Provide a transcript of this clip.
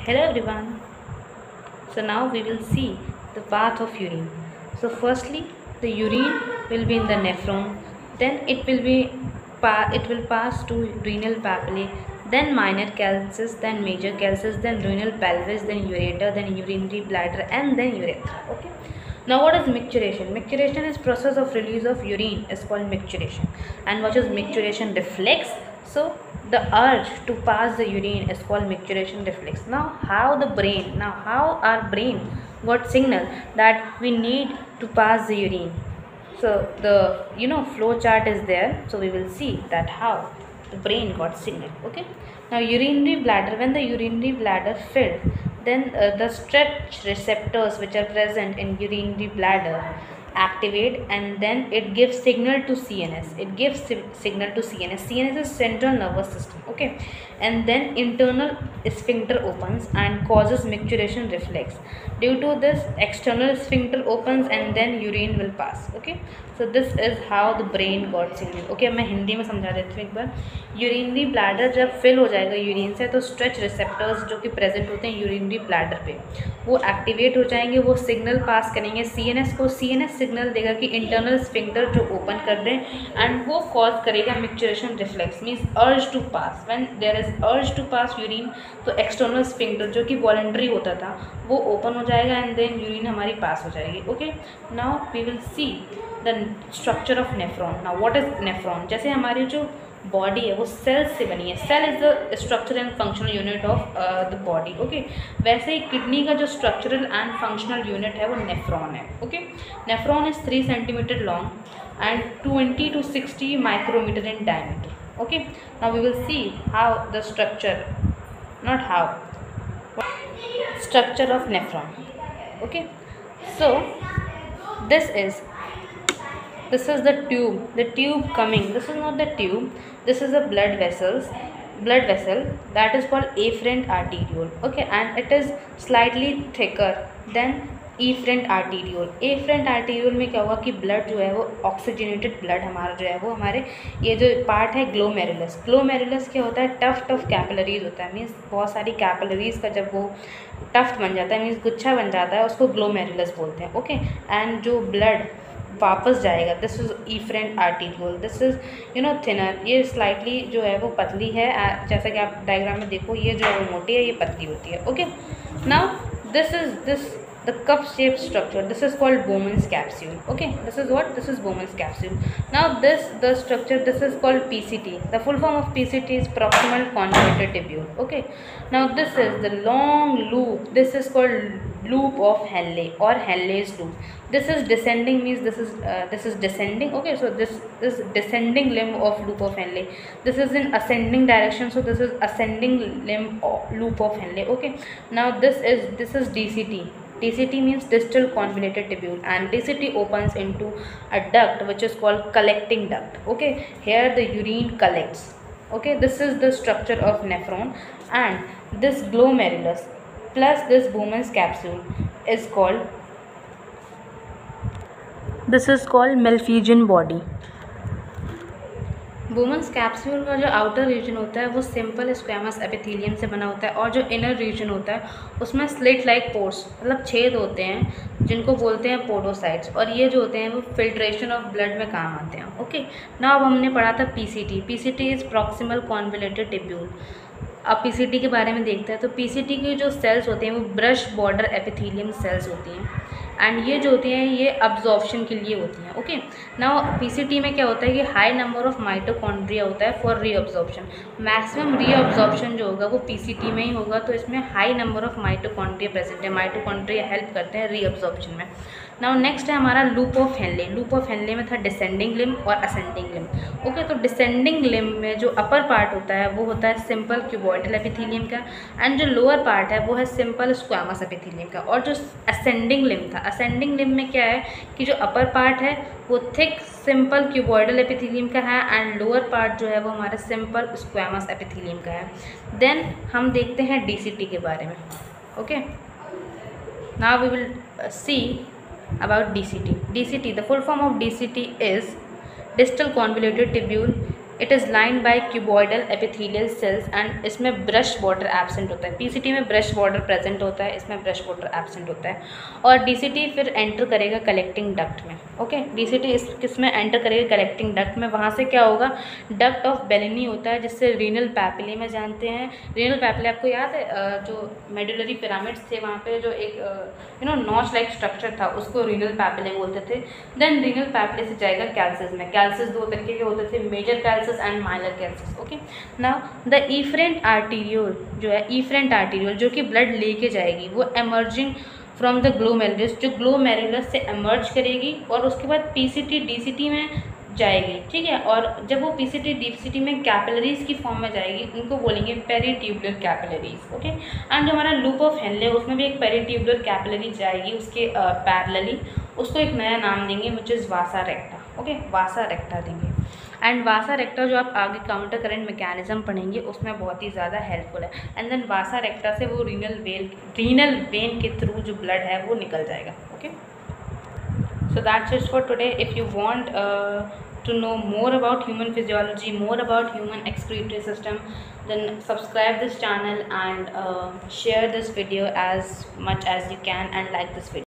Hello everyone. So now we will see the path of urine. So firstly, the urine will be in the nephron, then it will pass to renal papillae, then minor calces, then major calces, then renal pelvis, then ureter, then urinary bladder, and then urethra. Okay. Now what is micturition? Micturition is process of release of urine is called micturition. And what is micturition reflex? So the urge to pass the urine is called micturition reflex. How our brain got signal that we need to pass the urine. So the flow chart is there. So we will see that how the brain got signal. Okay. Now urinary bladder, when the urinary bladder filled, then the stretch receptors which are present in urinary bladder activate, and then it gives signal to CNS. It gives signal to CNS. CNS is central nervous system. Okay. And then internal sphincter opens and causes micturition reflex. Due to this, external sphincter opens and then urine will pass. Okay. So this is how the brain got signal. Okay, मैं हिंदी में समझा देती हूँ एक बार. Urinary bladder जब fill हो जाएगा urine से, तो स्ट्रेच रिसेप्टर्स जो कि प्रेजेंट होते हैं यूरिनरी ब्लैडर पे, वो एक्टिवेट हो जाएंगे. वो सिग्नल पास करेंगे सीएनएस को. सीएनएस सिग्नल देगा कि इंटरनल स्फिंक्टर जो ओपन कर दें, एंड वो कॉज करेगा micturition reflex, means urge to pass. When there is urge to pass urine, तो एक्सटर्नल स्फिंक्टर जो कि वॉलंटरी होता था वो ओपन हो जाएगा, एंड देन यूरिन हमारी पास हो जाएगी. Okay. Now we will see the structure of nephron. Now what is nephron? जैसे हमारी जो बॉडी है वो सेल्स से बनी है. Cell is the structural and functional unit of the body. Okay. वैसे ही किडनी का जो स्ट्रक्चरल एंड फंक्शनल यूनिट है वो नेफ्रॉन है. Okay. Nephron is 3 centimetre long and 20 to 60 micrometre in diameter. Okay. Now we will see how the structure, not how, structure of nephron. Okay. So this is the tube coming. This is not the tube, this is a blood vessel that is called afferent arteriole. Okay. And it is slightly thicker than efferent arteriole. afferent arteriole में क्या हुआ कि blood जो है वो oxygenated blood हमारा जो है वो हमारे ये जो पार्ट है ग्लोमेरुलस. ग्लोमेरुलस क्या होता है? टफ्ट ऑफ कैपिलरीज होता है. मीन्स बहुत सारी कैपिलरीज का जब वो टफ्ट बन जाता है, मीन्स गुच्छा बन जाता है, उसको ग्लोमेरुलस बोलते हैं. ओके. एंड जो ब्लड वापस जाएगा, this is efferent arteriole. This is thinner. ये स्लाइटली जो है वो पतली है. जैसा कि आप डायग्राम में देखो, ये जो है वो मोटी है, ये पतली होती है. Okay. Now this the cup shaped structure, this is called Bowman's capsule. Okay. This is what? This is Bowman's capsule. Now the structure, this is called PCT. The full form of PCT is proximal convoluted tubule. Okay. Now this is the long loop, this is called loop of Henle or Henle's loop. This is descending, means this is descending. Okay. So this is descending limb of loop of Henle. This is in ascending direction, so this is ascending limb of loop of Henle. Okay. Now this is DCT. DCT means distal convoluted tubule, and DCT opens into a duct which is called collecting duct. Okay. Here the urine collects. Okay. This is the structure of nephron, and this glomerulus plus this Bowman's capsule is called Malpighian body. Bowman's capsule का जो outer reason होता है वो simple squamous epithelium से बना होता है, और जो इनर रीजन होता है उसमें स्लिट लाइक पोर्स, मतलब छेद होते हैं, जिनको बोलते हैं पोडोसाइट्स, और ये जो होते हैं वो फिल्ट्रेशन ऑफ ब्लड में काम आते हैं. ओके. नाउ अब हमने पढ़ा था PCT. PCT is proximal convoluted tubule. अब पीसीटी के बारे में देखते हैं. तो पीसीटी के जो सेल्स होते हैं वो ब्रश बॉर्डर एपिथेलियम सेल्स होती हैं, एंड ये जो होती हैं ये अब्जॉर्प्शन के लिए होती हैं. ओके. नाउ पीसीटी में क्या होता है कि हाई नंबर ऑफ माइटोकॉन्ड्रिया होता है फॉर रीअब्जॉर्प्शन. मैक्सिमम रीअब्जॉर्प्शन जो होगा वो पीसीटी में ही होगा, तो इसमें high number of mitochondria present है. माइटोकॉन्ड्रिया हेल्प करते हैं रीअब्जॉर्प्शन में. नाउ नेक्स्ट है हमारा loop of Henle. Loop of Henle में था डिसेंडिंग लिम्ब और असेंडिंग लिम्ब. ओके. तो डिसेंडिंग लिम्ब में जो अपर पार्ट होता है वो होता है सिंपल क्यूबॉइडल एपिथेलियम का, एंड जो लोअर पार्ट है वो है सिंपल स्क्वैमस एपिथेलियम का. और जो असेंडिंग लिम्ब था, असेंडिंग लिम्ब में क्या है कि जो अपर पार्ट है वो थिक सिंपल क्यूबॉइडल एपिथेलियम का है, एंड लोअर पार्ट जो है वो हमारा सिंपल स्क्वैमस एपिथेलियम का है. देन हम देखते हैं डीसीटी के बारे में. Okay. Now we will see about DCT. DCT, the full form of DCT is distal convoluted tubule it is lined by cuboidal epithelial cells and इसमें ब्रश बॉर्डर एब्सेंट होता है। पीसीटी में ब्रश बॉर्डर प्रेजेंट होता है, इसमें brush border absent होता है। और डीसीटी फिर एंटर करेगा कलेक्टिंग डक्ट में। ओके, डीसीटी इस किसमें एंटर करेगा? कलेक्टिंग डक्ट में। वहाँ से क्या होगा? डक्ट ऑफ बेलेनी होता है जिससे रीनल पैपिले में जानते हैं। रीनल पैपिले आपको याद है जो मेडुलरी पिरामिड्स थे वहाँ पे जो एक नॉच लाइक स्ट्रक्चर था उसको रीनल पैपिले बोलते थे। देन रीनल पैपिले से जाएगा कैल्सिस में। कैल्सिस दो तरीके के होते थे, major calyces and minor calyces. Okay, now the efferent arteriole जो है, इफरेंट आर्टीरियोल जो कि ब्लड लेके जाएगी, वो एमर्जिंग फ्रॉम द ग्लोमेरुलस, जो ग्लोमेरुलस से एमर्ज करेगी और उसके बाद पीसीटी डीसीटी में जाएगी। ठीक है, और जब वो पीसीटी डीसीटी में कैपिलरीज की फॉर्म में जाएगी उनको बोलेंगे पेरीट्यूबुलर कैपिलरीज। ओके, एंड जो हमारा लूप ऑफ हेनले उसमें भी एक पेरीट्यूबुलर कैपिलरी जाएगी उसके पैरेलली, उसको एक नया नाम देंगे विच इज़ वासा रेक्टा। ओके, वासा रेक्टा देंगे। एंड वासा रेक्टा जो आप आगे काउंटर करंट मैकेनिज्म पढ़ेंगे उसमें बहुत ही ज़्यादा हेल्पफुल है। एंड देन वासा रेक्टा से वो रीनल वेन के थ्रू जो ब्लड है वो निकल जाएगा। Okay, so that's it for today. If you want to know more about human physiology, more about human excretory system, then subscribe this channel and share this video as much as you can and like this video.